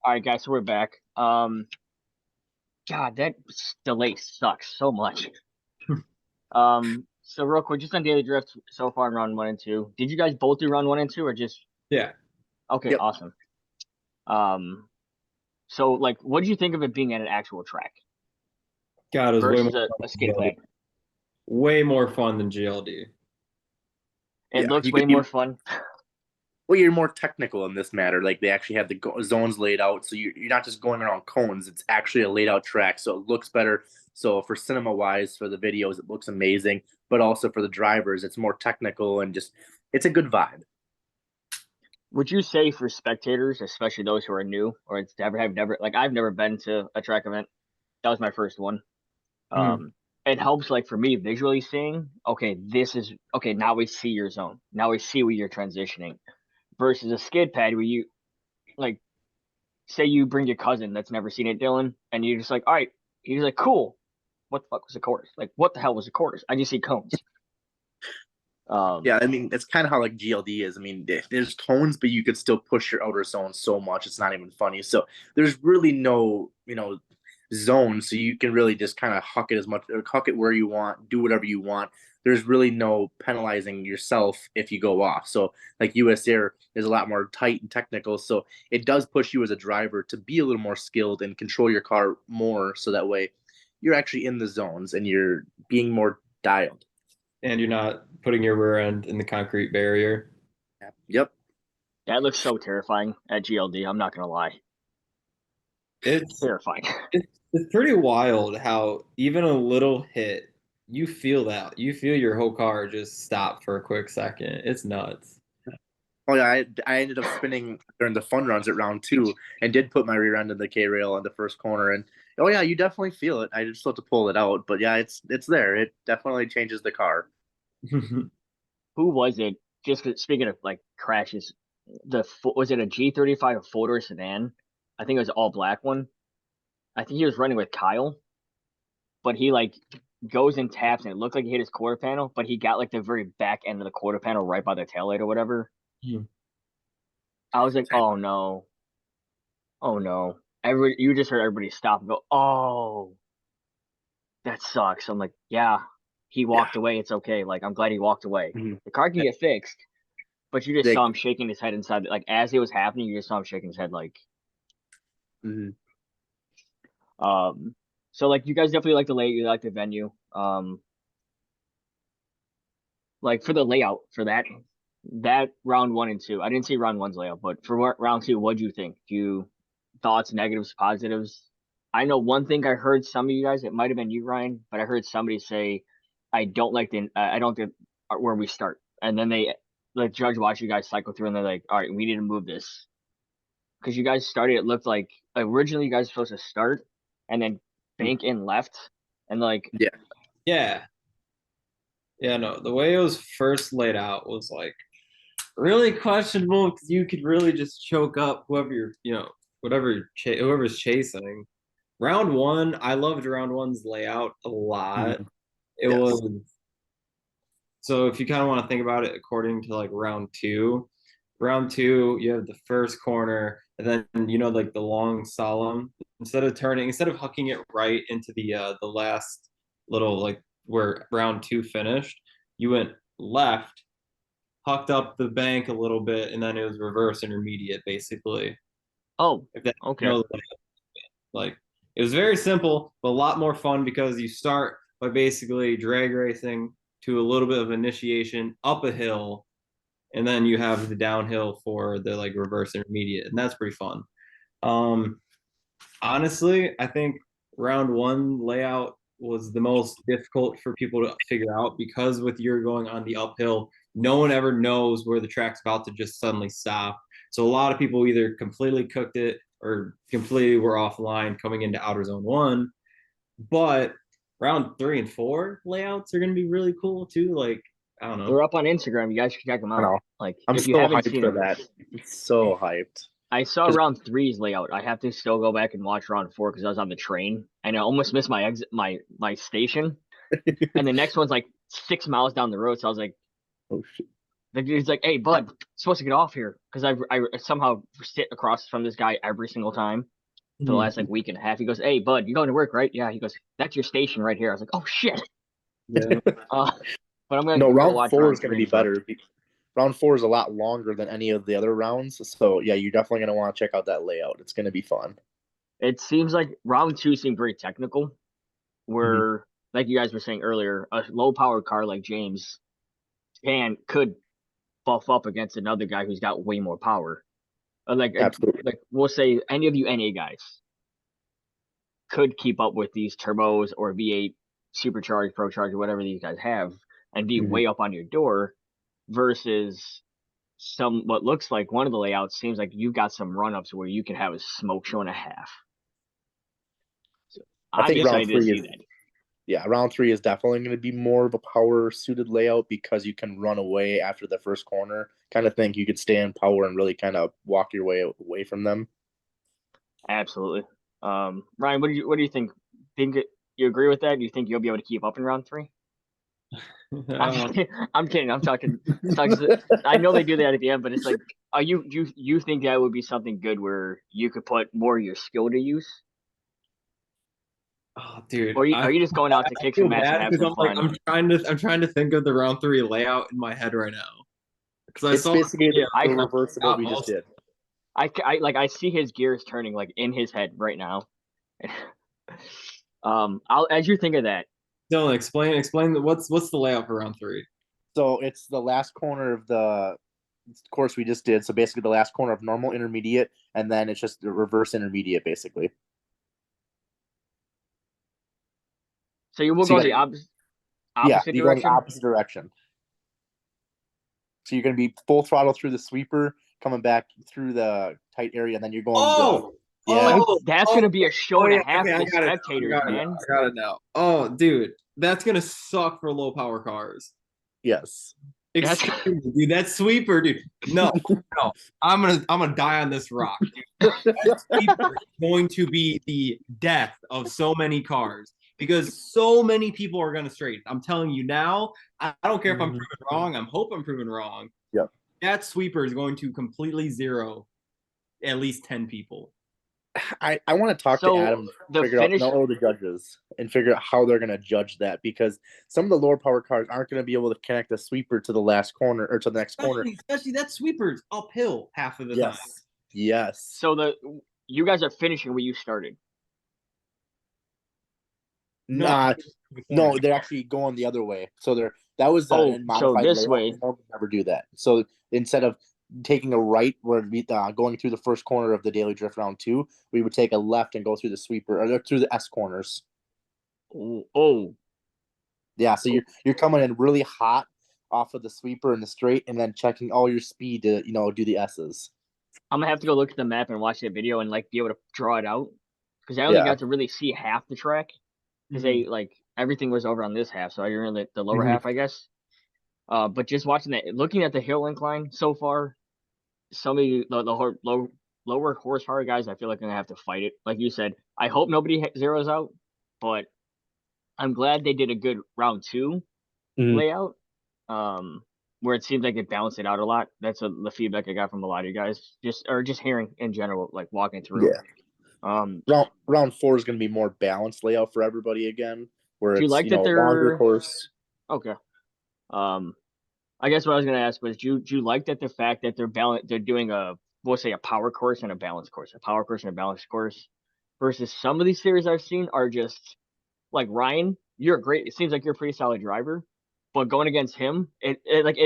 All right, guys, so we're back. God, that delay sucks so much. So real quick, just on daily drift so far in round one and two. Did you guys both do round one and two, or just Yeah. okay? Yep. Awesome. Um, so like, what did you think of it being at an actual track God, it was way more versus fun a than skid GLD. pad? Way more fun than GLD. It Yeah, looks you way could more be. fun. Well, you're more technical in this matter. Like they actually have the zones laid out, so you're not just going around cones. It's actually a laid out track, so it looks better. So for cinema wise, for the videos, it looks amazing. But also for the drivers, it's more technical and just it's a good vibe. Would you say for spectators, especially those who are new or it's never have never like I've never been to a track event. That was my first one. Mhm. It helps like for me visually seeing, okay, this is okay, now we see your zone. Now we see where you're transitioning. Versus a skid pad where you like say you bring your cousin that's never seen it, Dylan, and you're just like, all right, he's like, cool. What the fuck was the quarters? Like, what the hell was the quarters? I just see cones. Um, Yeah, I mean it's kind of how like GLD is. I mean, there's tones, but you could still push your outer zone so much it's not even funny. So there's really no zone, so you can really just kind of huck it as much or huck it where you want, do whatever you want. There's really no penalizing yourself if you go off. So like US Air is a lot more tight and technical, so it does push you as a driver to be a little more skilled and control your car more, so that way you're actually in the zones and you're being more dialed. And you're not putting your rear end in the concrete barrier. Yep. that looks so terrifying at GLD. I'm not gonna lie, It's terrifying. it's pretty wild how even a little hit, you feel that. You feel your whole car just stop for a quick second. It's nuts. Oh yeah, I ended up spinning during the fun runs at round two and did put my rear end in the K rail on the first corner, and oh yeah, you definitely feel it. I just have to pull it out, but yeah, it's there. It definitely changes the car. Who was it? Just speaking of like crashes, was it a G35 or four-door sedan? I think it was all black one. I think he was running with Kyle, but he like goes and taps and it looked like he hit his quarter panel, but he got like the very back end of the quarter panel right by the taillight or whatever. I was like, oh no, oh no. You just heard everybody stop and go, oh, that sucks. I'm like, yeah, he Yeah. walked away. It's okay. Like, I'm glad he walked away. Mhm. The car can get fixed, but you just They, saw him shaking his head inside. Like, as it was happening, you just saw him shaking his head. Like, mhm. um, so like, you guys definitely like the layout. You like the venue. Like for the layout for that round one and two. I didn't see round one's layout, but for round two, what'd you think? You thoughts, negatives, positives? I know one thing I heard some of you guys, it might have been you, Ryan, but I heard somebody say, I don't like I don't get where we start. And then the judge watched you guys cycle through and they're like, all right, we need to move this. Because you guys started, it looked like originally you guys were supposed to start and then bank in left. And like, Yeah. Yeah. Yeah, no, the way it was first laid out was like really questionable because you could really just choke up whoever whoever's chasing. Round one, I loved round one's layout a lot. Mhm. It Yes. was so if you kind of want to think about it according to like round two, you have the first corner, and then like the long solemn. Instead of hucking it right into the last little like where round two finished, you went left, hucked up the bank a little bit, and then it was reverse intermediate basically. oh, If that okay. like it was very simple, but a lot more fun because you start by basically drag racing to a little bit of initiation up a hill, and then you have the downhill for the like reverse intermediate, and that's pretty fun. Um, Honestly, I think round one layout was the most difficult for people to figure out because with you're going on the uphill, no one ever knows where the track's about to just suddenly stop. So a lot of people either completely cooked it or completely were offline coming into outer zone one. But round three and four layouts are going to be really cool too. Like, I don't know. They're up on Instagram. You guys should check them I out. know. Like, I'm if you so haven't hyped seen for them, that. It's so hyped. I saw 'Cause round three's layout. I have to still go back and watch round four because I was on the train and I almost missed my exit, my station. And the next one's like 6 miles down the road. So I was like, oh shit. The dude's like, "Hey, bud, I'm supposed to get off here because I somehow sit across from this guy every single time for the last like week and a half." He goes, "Hey, bud, you going to work, right?" Yeah. He goes, "That's your station right here." I was like, "Oh shit." Yeah. Uh, but No, I'm gonna round watch 4 round is going to three be and stuff. better. Round 4 is a lot longer than any of the other rounds. So yeah, you're definitely going to want to check out that layout. It's going to be fun. It seems like round two seemed very technical, Mhm. where like you guys were saying earlier, a low powered car like James could buff up against another guy who's got way more power. Absolutely. Like we'll say any of you NA guys could keep up with these turbos or V8 supercharged, procharged, or whatever these guys have, and be Mhm. way up on your door versus some what looks like one of the layouts seems like you've got some run ups where you can have a smoke show and a half. So I I'm think round excited to 3 see is that. yeah, round 3 is definitely going to be more of a power suited layout because you can run away after the first corner. Kind of think you could stay in power and really kind of walk your way away from them. Absolutely. Ryan, what do you think? You agree with that? Do you think you'll be able to keep up in round three? I'm Uh, kidding. I'm kidding. I'm talking. I know they do that at the end, but it's like, are you think that would be something good where you could put more of your skill to use, oh, dude, or are you just going out to I kick some feel ass and bad have because some fun? I'm trying to think of the round 3 layout in my head right now because I It's saw the basically video the I and reverse of what got we just most. did. I see his gears turning like in his head right now. I'll as you think of that. Dylan, explain what's the layout for round 3? So it's the last corner of the course we just did. So basically the last corner of normal, intermediate, and then it's just the reverse intermediate, basically. So you will So you go got the yeah, opposite you go in the direction. opposite direction. So you're going to be full throttle through the sweeper, coming back through the tight area, and then you're going the Oh, yeah. That's oh, gonna be a show oh and a yeah. half Okay, for I the got it. spectators, man. I got it now. Oh, dude, that's gonna suck for low power cars. Yes. That's Excuse me, dude. That sweeper, dude. No, no. I'm gonna die on this rock, dude. That sweeper is going to be the death of so many cars because so many people are gonna straighten. I'm telling you now. I don't care if I'm proven wrong. I hope I'm proven wrong. Yep. That sweeper is going to completely zero at least 10 people. I want to talk to so Adam, the figure out finish. know the judges, and figure out how they're going to judge that because some of the lower power cars aren't going to be able to connect the sweeper to the last corner or to the next corner. Especially that sweeper's uphill half of the time. Yes. Yes. So you guys are finishing where you started. No, Nah, the corner. no, they're actually going the other way. So that was Oh, a so modified this layout. way. We normally never do that. So instead of taking a right, where we going through the first corner of the daily drift round 2, we would take a left and go through the sweeper or through the S corners. Oh, Yeah, so you're coming in really hot off of the sweeper and the straight, and then checking all your speed to do the S's. I'm gonna have to go look at the map and watch that video and like be able to draw it out because I only Yeah. got to really see half the track because they like everything was over on this half, so I didn't really the lower Mhm. half, I guess. But just watching that, looking at the hill incline so far, some of lower horsepower guys, I feel like I'm gonna have to fight it. Like you said, I hope nobody zeroes out, but I'm glad they did a good round two Mhm. layout. Where it seems like it balanced it out a lot. That's the feedback I got from a lot of you guys, just hearing in general, like walking through. Yeah. Um, Round 4 is going to be more balanced layout for everybody again, where do you it's like that longer they're course. okay? Um, I guess what I was gonna ask was, do you like that the fact that they're doing we'll say a power course and a balance course, a power course and a balance course, versus some of these series I've seen are just like Ryan. You're a great. It seems like you're a pretty solid driver, but going against him, it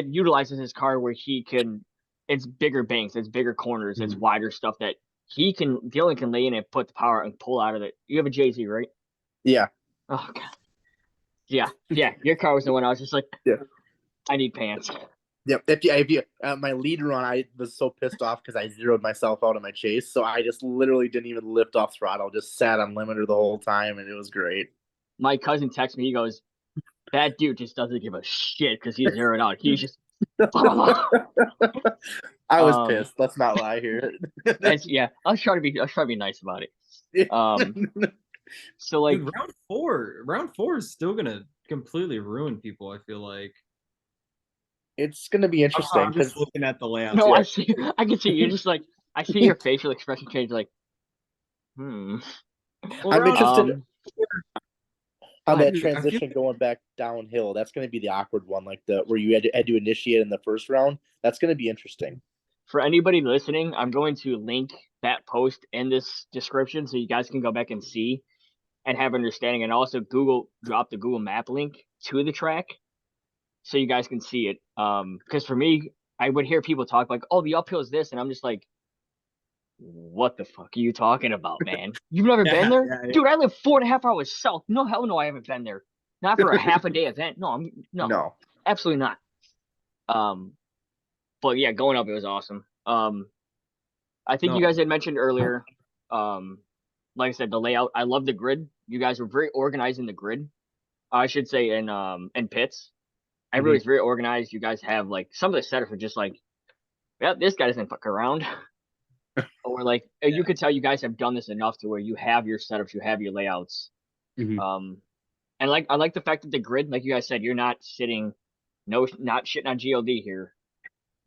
utilizes his car where he can. It's bigger banks, it's bigger corners, it's Mhm. wider stuff that Dylan can lay in and put the power and pull out of it. You have a JZ, right? Yeah. Oh god. Yeah, yeah. Your car was the one I was just like, Yeah. I need pants. Yep. If you my lead run, I was so pissed off because I zeroed myself out of my chase, so I just literally didn't even lift off throttle, just sat on limiter the whole time, and it was great. My cousin texts me. He goes, "That dude just doesn't give a shit because he's zeroed out. He's just." I was um, pissed. Let's not lie here. yeah. I was trying to be nice about it. So like, Dude, round four is still gonna completely ruin people. I feel like. It's gonna be interesting I'm just because looking at the layouts. No, Yeah. I see. I can see you're just like I see your facial expression change. Like, I'm Well, interested on that dude, I feel transition going back downhill. That's gonna be the awkward one, like the where you had to initiate in the first round. That's gonna be interesting. for anybody listening, I'm going to link that post in this description so you guys can go back and see and have understanding, and also drop the Google Map link to the track so you guys can see it. Because for me, I would hear people talk like, "Oh, the uphill is this," and I'm just like, "What the fuck are you talking about, man? You've never been there, yeah. dude? I live 4.5 hours south. No, hell no, I haven't been there. Not for a half a day event. No, no, No. absolutely not. Um, but yeah, going up, it was awesome. I think No. you guys had mentioned earlier, um, like I said, the layout. I love the grid. You guys were very organized in the grid. I should say in pits. Everybody's very organized. You guys have like some of the setups are just like, yeah, this guy doesn't fuck around. Or like you could tell you guys have done this enough to where you have your setups, you have your layouts. Mhm. And like I like the fact that the grid, like you guys said, you're not sitting, no, not shitting on GLD here,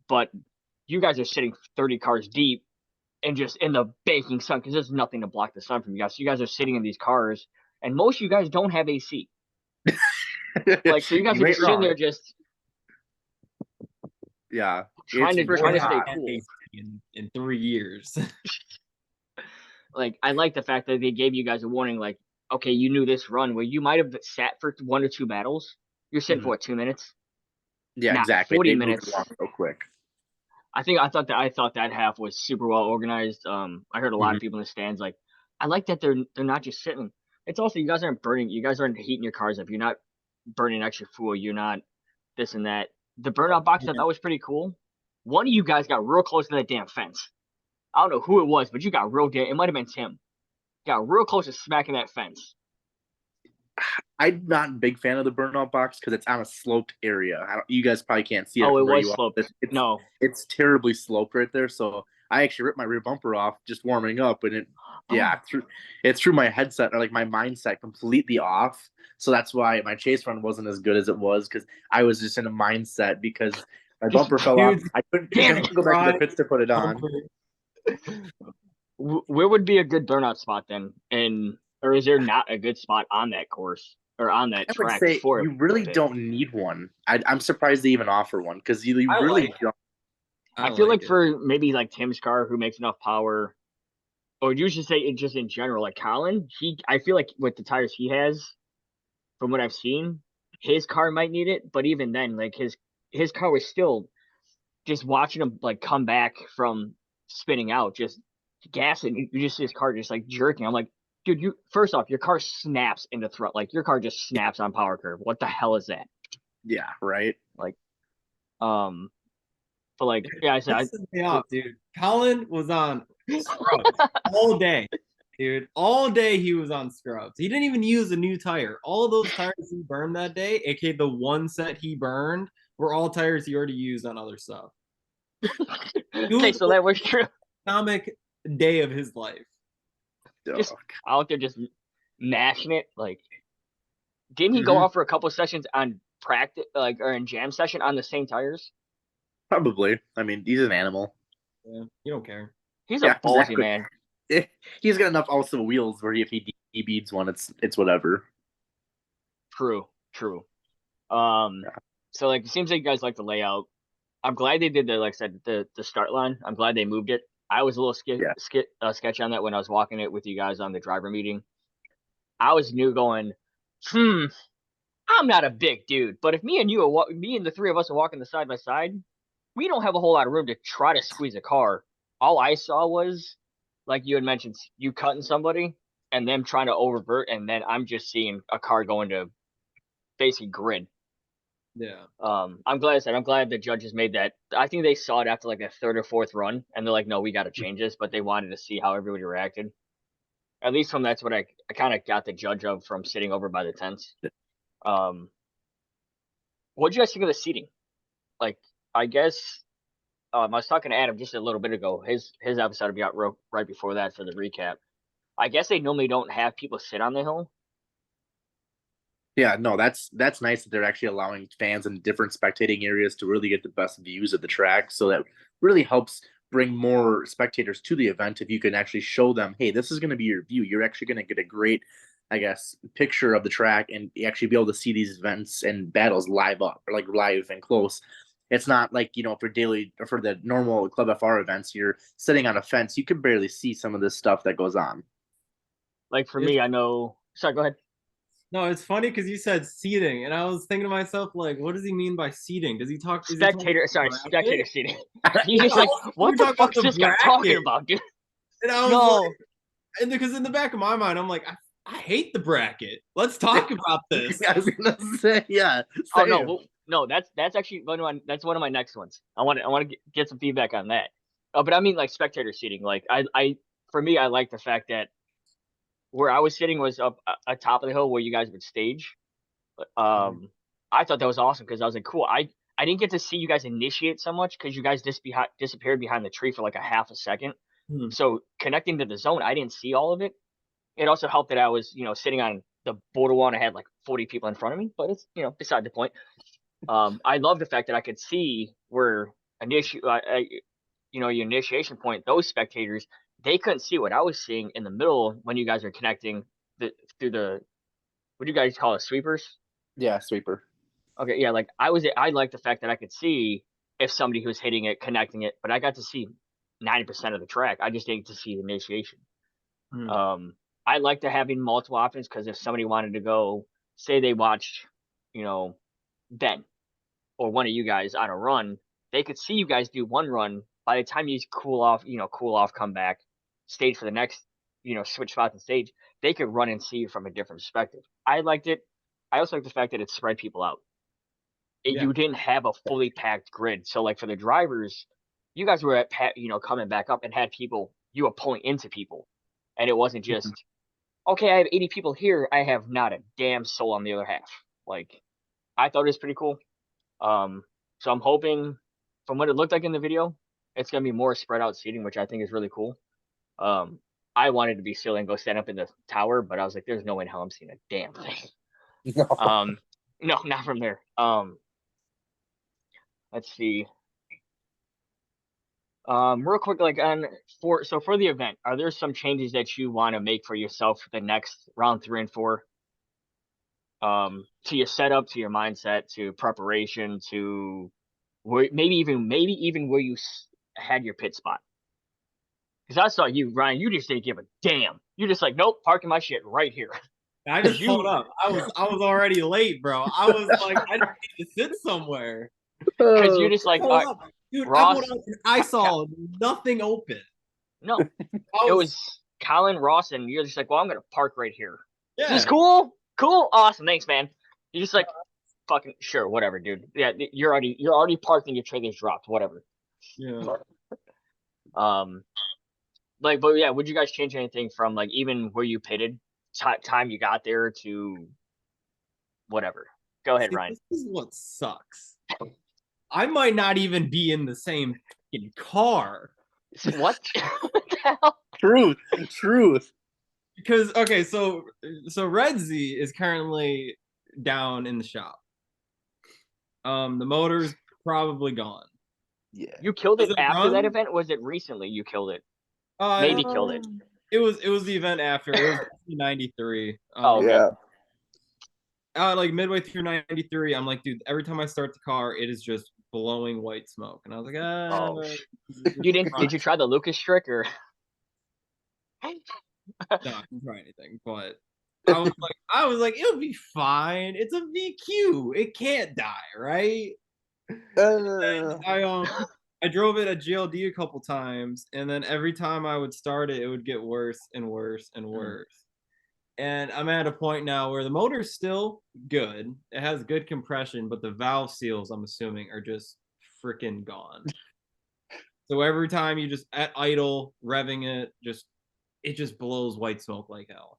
but you guys are sitting 30 cars deep and just in the baking sun because there's nothing to block the sun from you guys. So you guys are sitting in these cars, and most of you guys don't have AC. Like so, you guys You are ain't just sitting wrong. there just Yeah, trying it's to pretty stay hot. cool. In 3 years. Like I like the fact that they gave you guys a warning, like, okay, you knew this run where you might have sat for 1 or 2 battles. You're sitting for what, 2 minutes? Yeah, Not exactly. 40 They moved minutes. along so quick. I thought that half was super well organized. I heard a lot of people in the stands like, I like that they're not just sitting. It's also you guys aren't burning. You guys aren't heating your cars up. You're not burning extra fuel. You're not this and that. The burnout box I thought was pretty cool. One of you guys got real close to that damn fence. I don't know who it was, but you got real damn. It might have been Tim. Got real close to smacking that fence. I'm not a big fan of the burnout box because it's on a sloped area. You guys probably can't see it Oh, it from where was you are. sloped. No. It's terribly sloped right there. So I actually ripped my rear bumper off just warming up, and it threw my headset or like my mindset completely off. So that's why my chase run wasn't as good as it was because I was just in a mindset because my bumper fell off. I couldn't go back to the pits to put it on. Where would be a good burnout spot then? Or is there not a good spot on that course or on that I would track say for you a really pit? don't need one. I'm surprised they even offer one because you I really like it. don't. I feel like it. for maybe like Tim's car who makes enough power, or you should say it just in general, like Colin, I feel like with the tires he has, from what I've seen, his car might need it, but even then, like his car was still just watching him like come back from spinning out, just gassing. You just see his car just like jerking. I'm like, dude, you first off, your car snaps into throttle. Like your car just snaps on power curve. What the hell is that? Yeah, right. Like, but like, yeah, I said, Pissing me off, dude. Colin was on scrubs all day, dude. All day he was on scrubs. He didn't even use a new tire. All of those tires he burned that day, aka the one set he burned, were all tires he already used on other stuff. okay, so that was true. Economic day of his life. Just out there, just mashing it. Like, didn't he go out for a couple sessions on practice, like, or in jam session on the same tires? Probably. I mean, he's an animal. Yeah, you don't care. He's a ballsy man. He's got enough also wheels where if he beats one, it's whatever. True. So like, it seems like you guys like the layout. I'm glad they did like I said, the start line. I'm glad they moved it. I was a little sketchy on that when I was walking it with you guys on the driver meeting. I was going, I'm not a big dude, but if me and the three of us are walking the side by side, we don't have a whole lot of room to try to squeeze a car. All I saw was, like you had mentioned, you cutting somebody and them trying to oververt, and then I'm just seeing a car going to basically grid. Yeah. I'm glad the judges made that. I think they saw it after like a third or fourth run, and they're like, no, we got to change this, but they wanted to see how everybody reacted. At least that's what I kind of got the judge of from sitting over by the tents. What'd you guys think of the seating? Like, I guess I was talking to Adam just a little bit ago. His episode will be out right before that for the recap. I guess they normally don't have people sit on the hill. Yeah, no, that's nice that they're actually allowing fans in different spectating areas to really get the best views of the track. So that really helps bring more spectators to the event if you can actually show them, hey, this is going to be your view. You're actually going to get a great, I guess, picture of the track and actually be able to see these events and battles live up or like live and close. It's not like, for daily or for the normal Club FR events, you're sitting on a fence. You can barely see some of this stuff that goes on. Like for It's me, I know. Sorry, go ahead. No, it's funny because you said seating, and I was thinking to myself, like, what does he mean by seating? Does he talk? Is he talking Spectator bracket? seating. He's just I like, was what we're the talking about fuck is the this guy talking bracket, about, dude? and I was No. like, and because in the back of my mind, I'm like, I hate the bracket. Let's talk about this. I was gonna say, yeah. Oh no, Same. well, no, that's actually one of my next ones. I want to get some feedback on that. But I mean like spectator seating. Like for me, I like the fact that where I was sitting was up atop of the hill where you guys would stage. I thought that was awesome because I was like, cool. I didn't get to see you guys initiate so much because you guys disappeared behind the tree for like a half a second. Hmm. So connecting to the zone, I didn't see all of it. It also helped that I was, sitting on the border wall and I had like 40 people in front of me, but it's, beside the point. I love the fact that I could see where your initiation point, those spectators, they couldn't see what I was seeing in the middle when you guys are connecting through the, what do you guys call it, sweepers? Yeah, sweeper. Okay, yeah, like I like the fact that I could see if somebody who was hitting it, connecting it, but I got to see 90% of the track. I just didn't get to see the initiation. Hmm. I like to having multiple options because if somebody wanted to go, say they watched, Ben or one of you guys on a run, they could see you guys do one run. By the time you cool off, come back, stage for the next, switch spots and stage, they could run and see you from a different perspective. I liked it. I also like the fact that it spread people out. Yeah. You didn't have a fully packed grid. So like for the drivers, you guys were coming back up and had people, you were pulling into people. And it wasn't just, okay, I have 80 people here. I have not a damn soul on the other half. Like, I thought it was pretty cool. So I'm hoping, from what it looked like in the video, it's gonna be more spread out seating, which I think is really cool. I wanted to be silly and go stand up in the tower, but I was like, there's no way in hell I'm seeing a damn thing. No. No, not from there. Let's see. Real quick, like for the event, are there some changes that you want to make for yourself for the next round 3 and 4? To your setup, to your mindset, to preparation, to maybe even where you had your pit spot. Because I saw you, Ryan. You just didn't give a damn. You're just like, nope, parking my shit right here. I just pulled up. I was already late, bro. I was like, I need to sit somewhere. Because you're just like, Dude, Ross, I pulled up and I saw nothing open. No, it was Colin, Ross, and you're just like, well, I'm gonna park right here. Yeah. Is this cool? Cool, awesome, thanks, man. You're just like, fucking sure, whatever, dude. Yeah, you're already parked and your trailer's dropped, whatever. Yeah. But yeah, would you guys change anything from like even where you pitted, time you got there to whether? Go ahead, Ryan. This is what sucks. I might not even be in the same car. What? What the hell? Truth. Because okay, so Red Z is currently down in the shop. The motor's probably gone. Yeah. You killed it after that run? event? Or was it recently you killed it? Uh, Maybe killed it. It was the event after. It was 93. Oh, okay. Yeah. Like midway through 93, I'm like, dude, every time I start the car, it is just blowing white smoke. And I was like, Did you try the Lucas trick or? No, I didn't try anything, but I was like, it'll be fine. It's a VQ. It can't die, right? I drove it at GLD a couple times, and then every time I would start it, it would get worse and worse and worse. And I'm at a point now where the motor's still good. It has good compression, but the valve seals, I'm assuming, are just freaking gone. So every time you just at idle, revving it just blows white smoke like hell.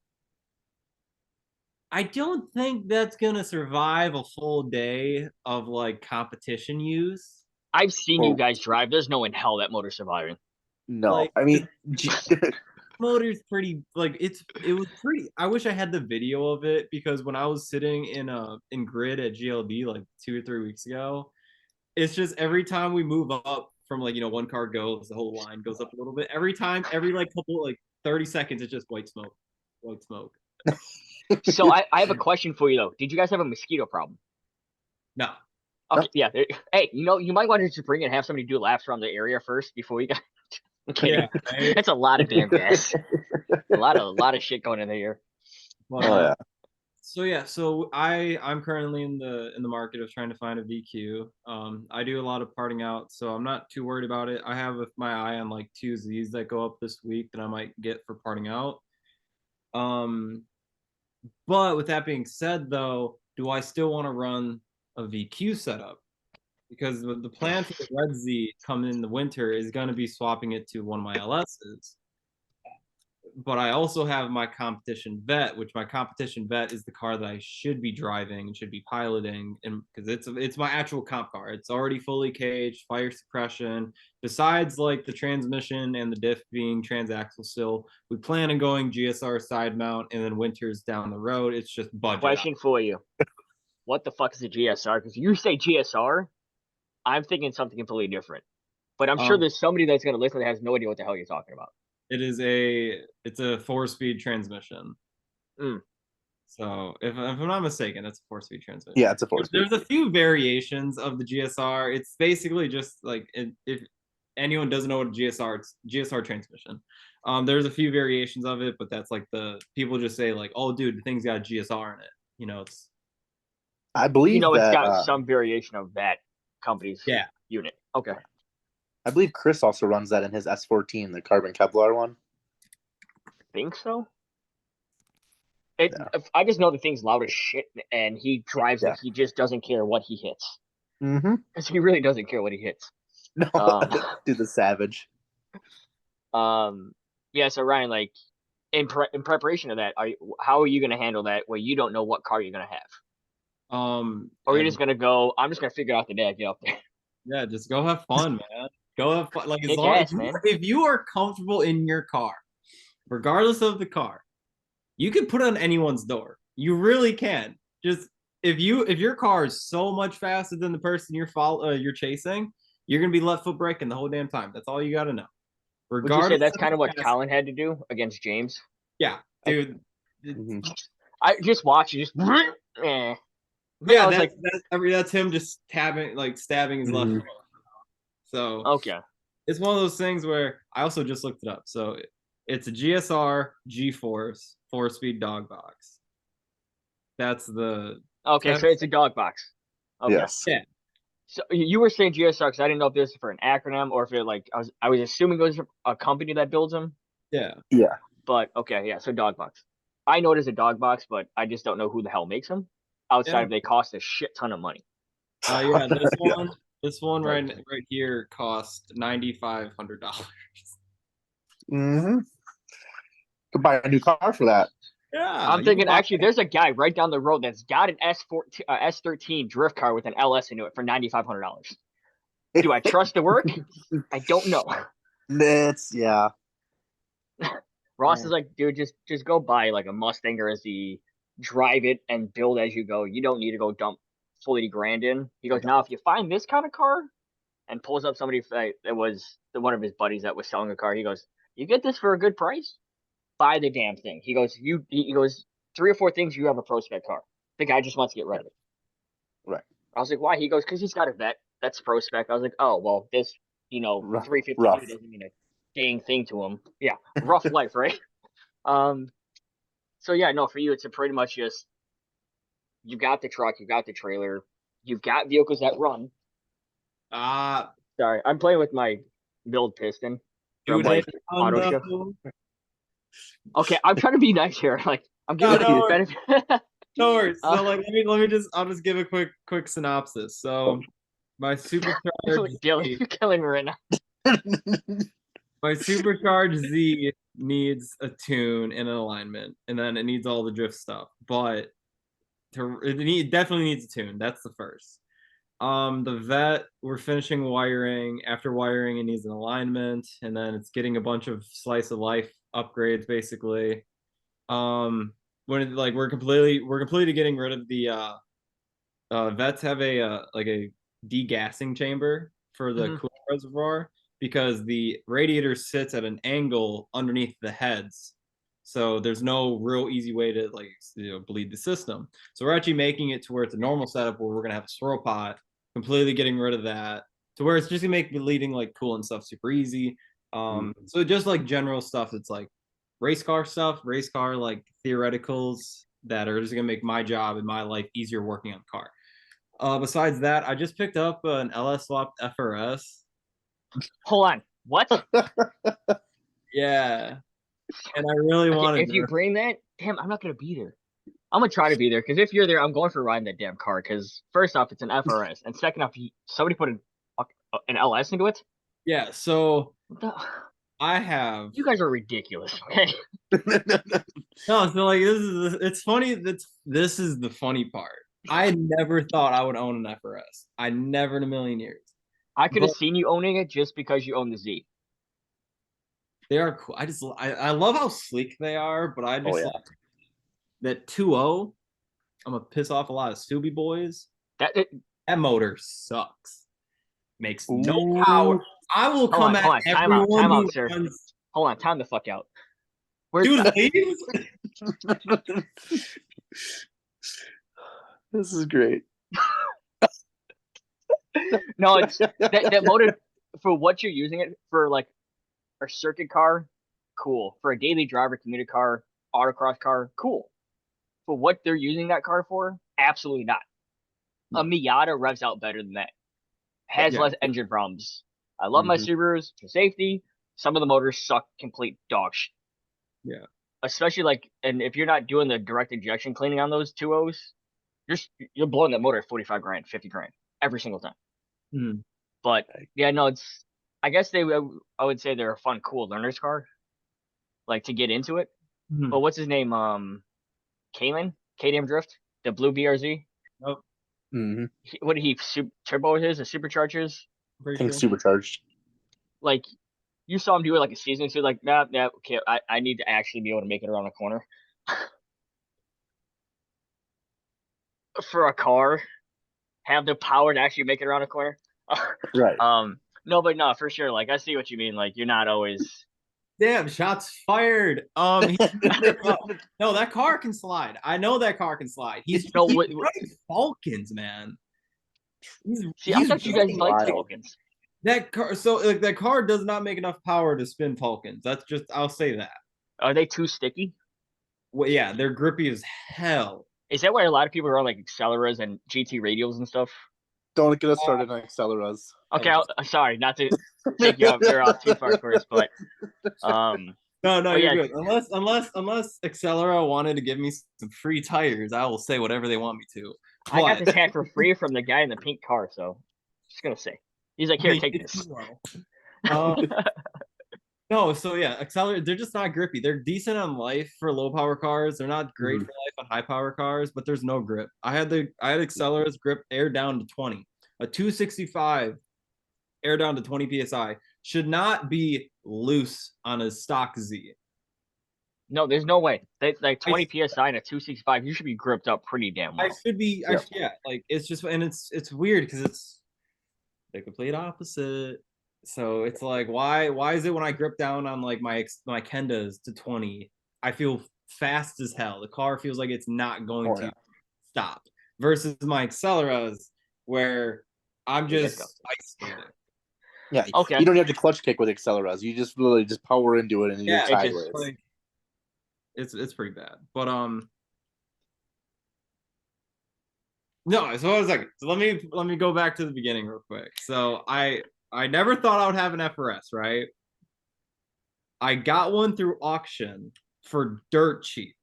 I don't think that's gonna survive a full day of like competition use. I've seen you guys drive. There's no in hell that motor's surviving. No, Like, I mean, motor's pretty like it was pretty. I wish I had the video of it because when I was sitting in grid at GLD like 2 or 3 weeks ago, it's just every time we move up from like one car goes, the whole line goes up a little bit. Every time, every like couple like 30 seconds, it's just white smoke, white smoke. So I have a question for you though. Did you guys have a mosquito problem? No. Okay, yeah. Hey, you might want to just bring it and have somebody do laps around the area first before we got. Okay, Yeah, right? that's a lot of damn gas. a lot of shit going in there. But, Oh yeah. So yeah, so I'm currently in the market of trying to find a VQ. I do a lot of parting out, so I'm not too worried about it. I have my eye on like 2 Zs that go up this week that I might get for parting out. But with that being said, though, do I still want to run a VQ setup? Because the plan for the Red Z coming in the winter is going to be swapping it to one of my LSs. But I also have my competition vet, which my competition vet is the car that I should be driving and should be piloting, and because it's my actual comp car. It's already fully caged, fire suppression. Besides like the transmission and the diff being transaxle still, we plan on going GSR side mount, and then winters down the road. It's just budget. Question for you: what the fuck is a GSR? Because you say GSR, I'm thinking something completely different. But I'm sure there's somebody that's going to listen that has no idea what the hell you're talking about. It's a 4-speed transmission. Mm. So if I'm not mistaken, it's a 4-speed transmission. Yeah, it's a 4-speed. There's a few variations of the GSR. It's basically just like if anyone doesn't know what a GSR, it's GSR transmission. There's a few variations of it, but that's like the people just say like, oh, dude, the thing's got a GSR in it. It's. I believe it's that, got some variation of that company's unit. Okay. I believe Chris also runs that in his S14, the carbon Kevlar one. Think so. I just know the thing's loud as shit, and he drives it. He just doesn't care what he hits. Mm-hmm. Because he really doesn't care what he hits. No, dude, the savage. Yeah. So Ryan, like, in preparation of that, how are you going to handle that where you don't know what car you're going to have? Or you're just going to go? I'm just going to figure out the day I get up there. Yeah, just go have fun, man. Go have fun. Like, as long as if you are comfortable in your car, regardless of the car, you can put it on anyone's door. You really can. Just if your car is so much faster than the person you're chasing, you're gonna be left foot braking the whole damn time. That's all you got to know. Regardless, would you say that's kind of what Colin had to do against James? Yeah, dude. I just watch you just. Yeah, that's him just stabbing his left foot. So okay, it's one of those things where I also just looked it up. So it's a GSR G-Force 4-speed dog box. That's the so it's a dog box. Okay. Yes. Yeah. So you were saying GSR because I didn't know if this was for an acronym or if it I was assuming it was a company that builds them. Yeah. Yeah. But okay, yeah. So dog box. I know it is a dog box, but I just don't know who the hell makes them. Outside of they cost a shit ton of money. Yeah, this one right here cost $9,500. Mm-hmm. Could buy a new car for that. Yeah, I'm thinking actually there's a guy right down the road that's got an S13 drift car with an LS into it for $9,500. Do I trust the work? I don't know. Yeah. Ross is like, dude, just go buy like a Mustang or SE, drive it and build as you go. You don't need to go dump $40,000 in. He goes, now if you find this kind of car, and pulls up somebody that was one of his buddies that was selling a car. He goes, you get this for a good price? Buy the damn thing. He goes, he goes 3 or 4 things. You have a pro spec car. The guy just wants to get rid of it. Right. I was like, why? He goes, because he's got a vet. That's pro spec. I was like, oh well, this 350 doesn't mean a dang thing to him. Yeah, rough life, right? So yeah, no, for you, it's pretty much just you've got the truck, you've got the trailer, you've got vehicles that run. Sorry, I'm playing with my build piston from Auto Show. Okay, I'm trying to be nice here. Like I'm giving you the benefit. No worries. So I'll just give a quick synopsis. So my supercharged you're killing me right now. My supercharged Z needs a tune and an alignment, and then it needs all the drift stuff. But it definitely needs a tune. That's the first. The vet, we're finishing wiring. After wiring, it needs an alignment, and then it's getting a bunch of slice of life upgrades, basically. When like we're completely getting rid of the vets have a like a degassing chamber for the Mhm. coolant reservoir because the radiator sits at an angle underneath the heads. So there's no real easy way to like bleed the system. So we're actually making it to where it's a normal setup where we're gonna have a swirl pot, completely getting rid of that to where it's just gonna make bleeding like coolant stuff super easy. So just like general stuff that's like race car stuff, race car like theoreticals that are just gonna make my job and my life easier working on the car. Besides that, I just picked up an LS swapped FRS. Hold on. What? Yeah, and I really Okay, wanted if you to. bring that, damn, I'm not gonna be there. I'm gonna try to be there because if you're there, I'm going for riding that damn car. Because first off, it's an FRS, and second off, somebody put an LS into it. Yeah, so What the- I have You guys are ridiculous. Okay. no. So like it's funny. This is the funny part. I never thought I would own an FRS. I never in a million years. I could But have seen you owning it just because you own the Z. they are cool. I love how sleek they are, but I Oh just yeah. like that 2.0. I'm gonna piss off a lot of Scooby boys. That it, That motor sucks. Makes no power. Ooh. I will come at hold on, everyone time who out, sir. runs. Hold on, time the fuck out. Where's Dude, leave. This is great. no? It's that motor for what you're using it for, like a circuit car, cool. For a daily driver, commuter car, autocross car, cool. For what they're using that car for, absolutely not. A Miata revs out better than that. Has Yeah. less engine problems. I love my Subarus for safety. Some of the motors suck complete dog shit. Yeah. Especially like, and if you're not doing the direct injection cleaning on those 2.0s, you're blowing that motor at 45 grand, 50 grand every single time. Hmm. But yeah, no, it's, I guess I would say they're a fun, cool learner's car, like to get into it. Hmm. But what's his name? Kalen, KDM Drift, the blue BRZ. Nope. What did he turbo his, a superchargers? I Pretty think sure. supercharged. Like you saw him do it like a season, so like, nah, okay, I need to actually be able to make it around the corner. For a car, have the power to actually make it around a corner. Right. No, but no, for sure. Like I see what you mean. Like you're not always. Damn, shots fired. No, that car can slide. I know that car can slide. He's running Falcons, man. See, I thought you guys liked wild. Falcons. That car. So like that car does not make enough power to spin Falcons. That's just I'll say that. Are they too sticky? Well, yeah, they're grippy as hell. Is that why a lot of people are on like Acceleras and GT radials and stuff? Don't get us started on Acceleras. Okay, I'm sorry, not to take you up there off too far first, but No, oh, you're yeah. good. Unless Accelera wanted to give me some free tires, I will say whatever they want me to. I got this hat for free from the guy in the pink car, so just gonna say. He's like, here, take this. No, so yeah, Accelera, they're just not grippy. They're decent on life for low power cars. They're not great for life on high power cars, but there's no grip. I had Accelera's grip air down to 20. A 265 air down to 20 psi should not be loose on a stock Z. No, there's no way. Like 20 psi and a 265, you should be gripped up pretty damn well. I should be, yeah. Like it's just, and it's weird because it's the complete opposite. So it's like, why is it when I grip down on like my Kendas to 20, I feel fast as hell. The car feels like it's not going to stop. Versus my Acceleras where I'm just ice skating. Yeah. Okay. You don't have to clutch kick with Acceleras. You just really just power into it and you're sideways. Like, it's pretty bad. But no, so I was like, so let me go back to the beginning real quick. So I never thought I would have an FRS, right? I got one through auction for dirt cheap.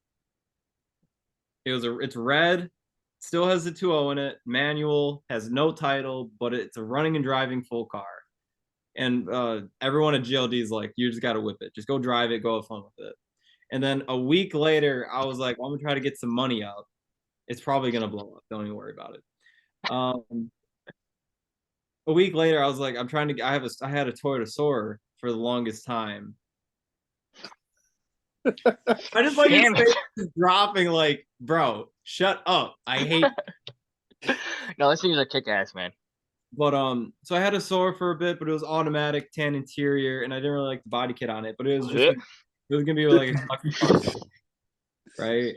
It's red, still has the 2.0 in it, manual, has no title, but it's a running and driving full car. And everyone at GLD is like, you just got to whip it. Just go drive it, go have fun with it. And then a week later, I was like, well, I'm going to try to get some money up. It's probably going to blow up. Don't even worry about it. a week later, I was like, I'm trying to. I had a Toyota Soarer for the longest time. I just like Damn it. dropping. Like, bro, shut up. I hate. No, this thing's a kick ass, man. But so I had a Soarer for a bit, but it was automatic, tan interior, and I didn't really like the body kit on it. But it was just it was gonna be like a stock car, right?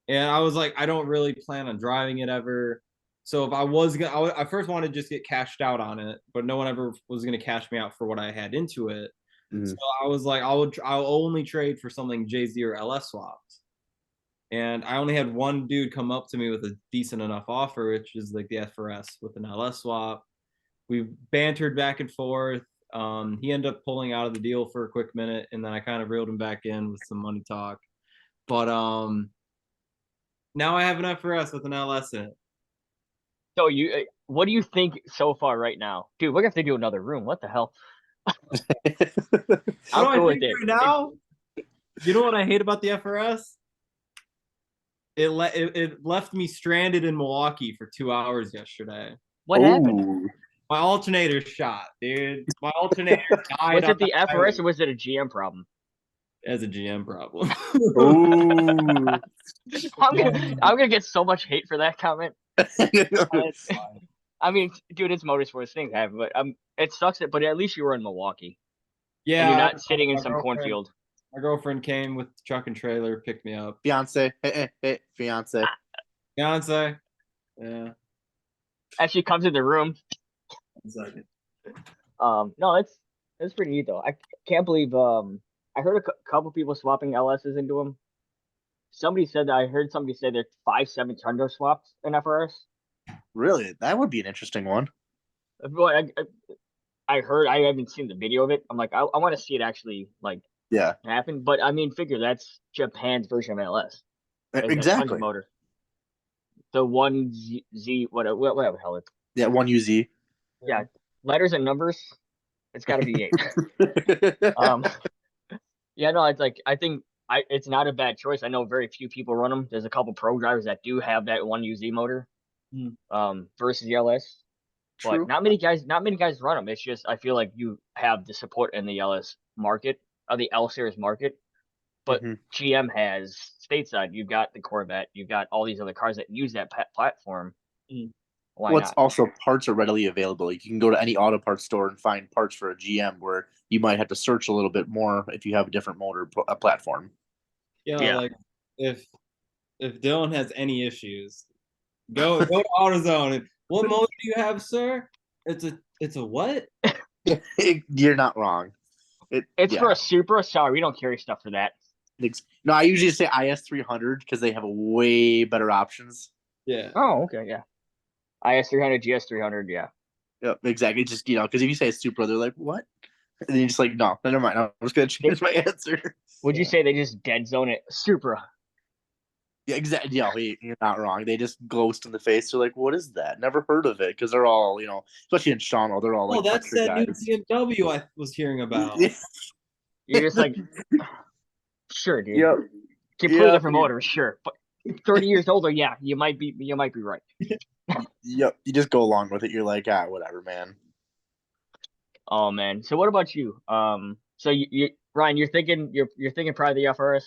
And I was like, I don't really plan on driving it ever. So if I was gonna, I first wanted to just get cashed out on it, but no one ever was gonna cash me out for what I had into it. So I was like, I'll only trade for something JZ or LS swapped. And I only had one dude come up to me with a decent enough offer, which is like the FRS with an LS swap. We bantered back and forth. He ended up pulling out of the deal for a quick minute, and then I kind of reeled him back in with some money talk. But now I have an FRS with an LS in it. So what do you think so far right now, dude? We're gonna have to do another room. What the hell? What I'm do cool I with think it. right now? You know what I hate about the FRS? It left me stranded in Milwaukee for 2 hours yesterday. What happened? My alternator shot, dude. My alternator died Was on it the the highway. FRS or was it a GM problem? As a GM problem. Ooh. I'm gonna get so much hate for that comment. I mean, dude, it's motorsports, things happen, but it sucks. But at least you were in Milwaukee, Yeah, and you're not sitting in some cornfield. My girlfriend came with the truck and trailer, picked me up. Fiance, hey, fiance. Fiance. Yeah. As she comes in the room. 1 second. No, it's pretty neat though. I can't believe I heard a couple people swapping LSs into them. I heard somebody say they're 5.7 turbo swaps in FRS. Really, that would be an interesting one. Well, I heard, I haven't seen the video of it. I'm like, I want to see it actually like happen. But I mean, figure that's Japan's version of LS. Exactly. Motor. The one Z whatever the hell it's. Yeah, one UZ. Yeah, letters and numbers. It's got to be 8. Yeah, no, it's like I think it's not a bad choice. I know very few people run them. There's a couple pro drivers that do have that one UZ motor, versus the LS. True. But not many guys run them. It's just I feel like you have the support in the LS market, or the L series market. But GM has stateside. You've got the Corvette. You've got all these other cars that use that platform. Why not? Also parts are readily available. You can go to any auto parts store and find parts for a GM, where you might have to search a little bit more if you have a different motor platform. Yeah, like if Dylan has any issues, go to AutoZone. And what motor do you have, sir? It's a what? You're not wrong. It's for a Supra. Sorry, we don't carry stuff for that. No, I usually say IS300 because they have way better options. Yeah. Oh, okay, yeah. IS300, GS300, yeah. Yep, exactly. Just because if you say Supra, they're like, "What?" And then you're just like, "No, never mind. I'm just gonna change my answer." Would you say they just dead zone it? Supra. Yeah, exactly. Yeah, you're not wrong. They just ghost in the face. They're like, "What is that? Never heard of it." Because they're all, especially in Shawano, they're all like, "Oh, that's that guys. new BMW I was hearing about." You're just like, sure, dude. Yep. Completely different motor, sure. But 30 years older, yeah, you might be right. Yep. You just go along with it. You're like, whatever, man. Oh man. So what about you? So you Ryan, you're thinking probably the FRS.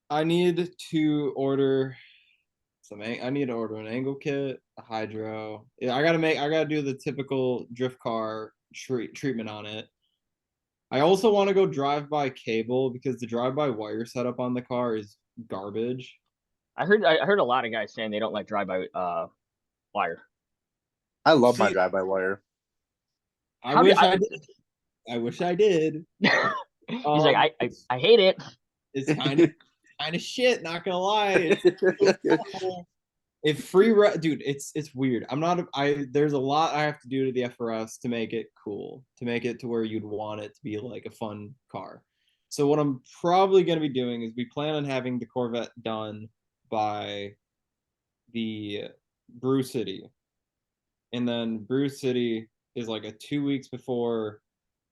I need to order I need to order an angle kit, a hydro. Yeah, I gotta do the typical drift car treatment on it. I also want to go drive-by cable because the drive-by wire setup on the car is garbage. I heard a lot of guys saying they don't like drive-by wire. I love my drive-by wire. I wish I did. He's like, I hate it. It's kind of shit, not gonna lie. If dude, it's weird. There's a lot I have to do to the FRS to make it cool, to make it to where you'd want it to be like a fun car. So what I'm probably gonna be doing is we plan on having the Corvette done by the Brew City. And then Brew City is like a 2 weeks before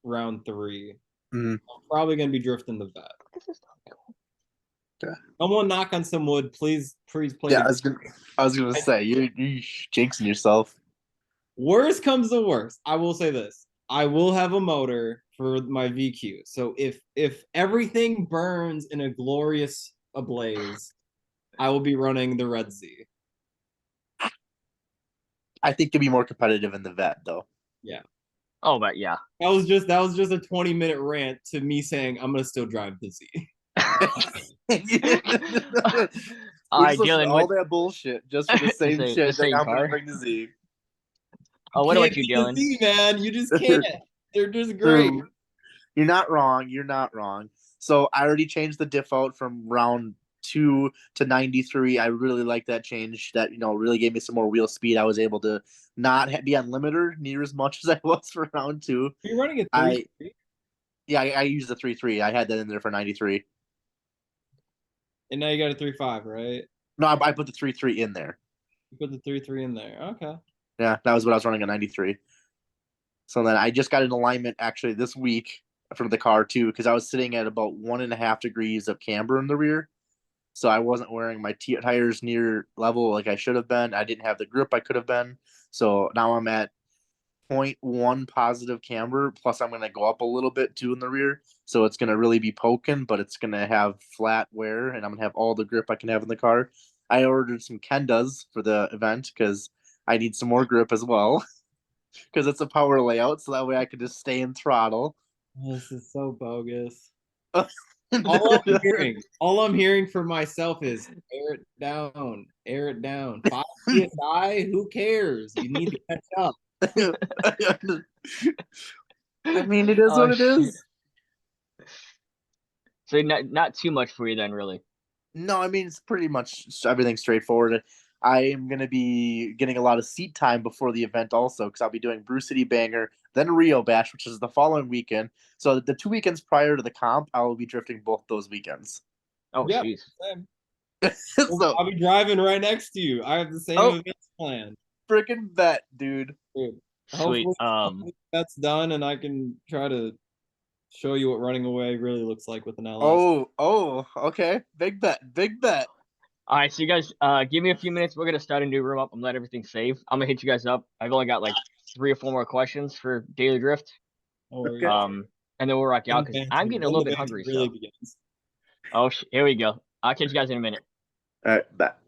round 3. I'm probably gonna be drifting the vet. This is not cool. Okay. Someone knock on some wood, please play. Yeah, I was gonna say you're jinxing yourself. Worst comes to worst, I will say this. I will have a motor for my VQ. So if everything burns in a glorious ablaze, I will be running the Red Z. I think you'll be more competitive in the vet though. Yeah. Oh, but yeah. That was just a 20-minute rant to me saying I'm gonna still drive the Z. All right, We're just listening Dylan. to all that bullshit just for the same the shit. same I'm gonna car. bring the Z. Oh, what Can't about you, beat the Dylan? Z, man. You just can't. They're just great. True. You're not wrong. You're not wrong. So I already changed the diff out from round 2 to 93. I really like that change. That really gave me some more wheel speed. I was able to not be on limiter near as much as I was for round 2. Are you running a 3? I used the 3.3. I had that in there for 93. And now you got a 3.5, right? No, I put the 3.3 in there. You put the 3.3 in there. Okay. Yeah, that was what I was running at 93. So then I just got an alignment actually this week for the car too, because I was sitting at about 1.5 degrees of camber in the rear. So I wasn't wearing my tires near level like I should have been. I didn't have the grip I could have been. So now I'm at 0.1 positive camber. Plus I'm going to go up a little bit too in the rear. So it's going to really be poking, but it's going to have flat wear and I'm going to have all the grip I can have in the car. I ordered some Kendas for the event because I need some more grip as well. Because it's a power layout, so that way I can just stay in throttle. This is so bogus. All I'm hearing for myself is air it down, air it down. 5 psi, who cares? You need to catch up. I mean, it is what it is. So not too much for you then, really. No, I mean it's pretty much everything straightforward. I am going to be getting a lot of seat time before the event also because I'll be doing Brew City Banger, then Rio Bash, which is the following weekend. So the 2 weekends prior to the comp, I will be drifting both those weekends. Oh, Yep, jeez. So I'll be driving right next to you. I have the same events planned. freaking bet, dude. Dude, Sweet. hopefully that's done and I can try to show you what running away really looks like with an LS. Oh, okay. Big bet. All right, so you guys, give me a few minutes. We're gonna start a new room up and let everything save. I'm gonna hit you guys up. I've only got like 3 or 4 more questions for Daily Drift. Okay. And then we'll rock out because I'm getting a little bit hungry. Really So. begins. Oh, here we go. I'll catch you guys in a minute. All right, bet.